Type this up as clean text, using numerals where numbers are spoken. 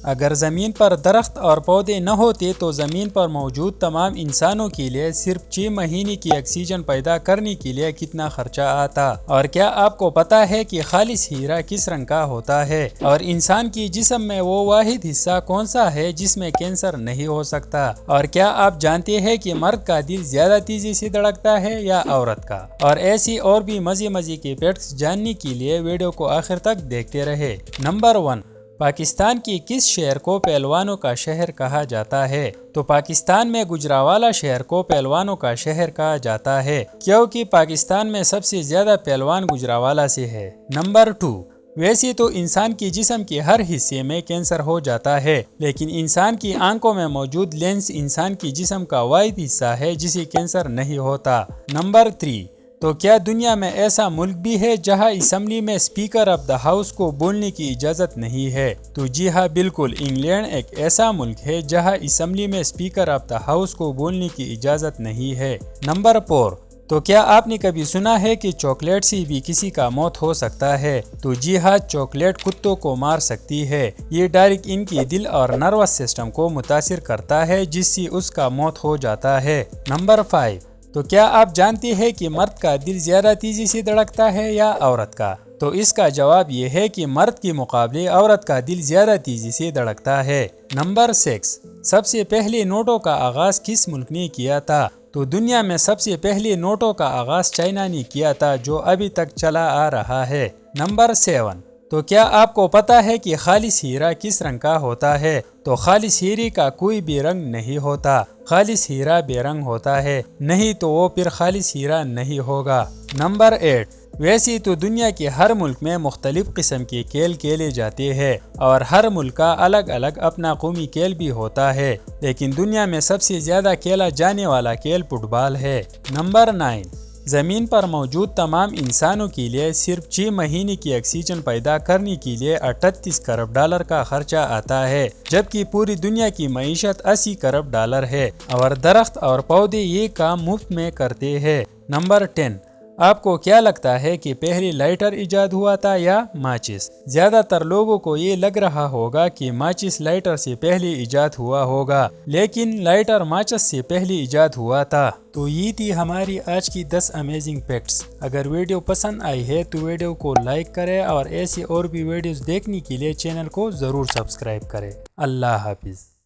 اگر زمین پر درخت اور پودے نہ ہوتے تو زمین پر موجود تمام انسانوں کے لیے صرف 6 مہینے کی آکسیجن پیدا کرنے کے لیے کتنا خرچہ آتا؟ اور کیا آپ کو پتا ہے کہ خالص ہیرا کس رنگ کا ہوتا ہے؟ اور انسان کی جسم میں وہ واحد حصہ کون سا ہے جس میں کینسر نہیں ہو سکتا؟ اور کیا آپ جانتے ہیں کہ مرد کا دل زیادہ تیزی سے دھڑکتا ہے یا عورت کا؟ اور ایسی اور بھی مزے کے فیکٹس جاننے کے لیے ویڈیو کو آخر تک دیکھتے رہے۔ نمبر 1، پاکستان کی کس شہر کو پہلوانوں کا شہر کہا جاتا ہے؟ تو پاکستان میں گوجرانوالہ شہر کو پہلوانوں کا شہر کہا جاتا ہے کیونکہ پاکستان میں سب سے زیادہ پہلوان گوجرانوالہ سے ہے۔ نمبر 2، ویسے تو انسان کی جسم کے ہر حصے میں کینسر ہو جاتا ہے، لیکن انسان کی آنکھوں میں موجود لینس انسان کی جسم کا واحد حصہ ہے جسے کینسر نہیں ہوتا۔ نمبر 3، تو کیا دنیا میں ایسا ملک بھی ہے جہاں اسمبلی میں اسپیکر آف دا ہاؤس کو بولنے کی اجازت نہیں ہے؟ تو جی ہاں، بالکل، انگلینڈ ایک ایسا ملک ہے جہاں اسمبلی میں اسپیکر آف دا ہاؤس کو بولنے کی اجازت نہیں ہے۔ نمبر 4، تو کیا آپ نے کبھی سنا ہے کہ چاکلیٹ سے بھی کسی کا موت ہو سکتا ہے؟ تو جی ہاں، چاکلیٹ کتوں کو مار سکتی ہے۔ یہ ڈائریکٹ ان کے دل اور نروس سسٹم کو متاثر کرتا ہے جس سے اس کا موت ہو جاتا ہے۔ نمبر 5، تو کیا آپ جانتے ہیں کہ مرد کا دل زیادہ تیزی سے دھڑکتا ہے یا عورت کا؟ تو اس کا جواب یہ ہے کہ مرد کے مقابلے عورت کا دل زیادہ تیزی سے دھڑکتا ہے۔ نمبر 6، سب سے پہلے نوٹوں کا آغاز کس ملک نے کیا تھا؟ تو دنیا میں سب سے پہلے نوٹوں کا آغاز چائنا نے کیا تھا جو ابھی تک چلا آ رہا ہے۔ نمبر 7، تو کیا آپ کو پتا ہے کہ خالص ہیرا کس رنگ کا ہوتا ہے؟ تو خالص ہیرے کا کوئی بھی رنگ نہیں ہوتا، خالص ہیرا بے رنگ ہوتا ہے، نہیں تو وہ پھر خالص ہیرا نہیں ہوگا۔ نمبر 8، ویسے تو دنیا کے ہر ملک میں مختلف قسم کے کھیل کھیلے جاتے ہیں اور ہر ملک کا الگ الگ اپنا قومی کھیل بھی ہوتا ہے، لیکن دنیا میں سب سے زیادہ کھیلا جانے والا کھیل فٹ بال ہے۔ نمبر 9، زمین پر موجود تمام انسانوں کے لیے صرف 6 مہینے کی آکسیجن پیدا کرنے کے لیے 38 کروڑ ڈالر کا خرچہ آتا ہے، جبکہ پوری دنیا کی معیشت 80 کروڑ ڈالر ہے اور درخت اور پودے یہ کام مفت میں کرتے ہیں۔ نمبر 10، آپ کو کیا لگتا ہے کہ پہلے لائٹر ایجاد ہوا تھا یا ماچس؟ زیادہ تر لوگوں کو یہ لگ رہا ہوگا کہ ماچس لائٹر سے پہلے ایجاد ہوا ہوگا، لیکن لائٹر ماچس سے پہلے ایجاد ہوا تھا۔ تو یہ تھی ہماری آج کی 10 امیزنگ فیکٹس۔ اگر ویڈیو پسند آئی ہے تو ویڈیو کو لائک کریں اور ایسی اور بھی ویڈیوز دیکھنے کے لیے چینل کو ضرور سبسکرائب کریں۔ اللہ حافظ۔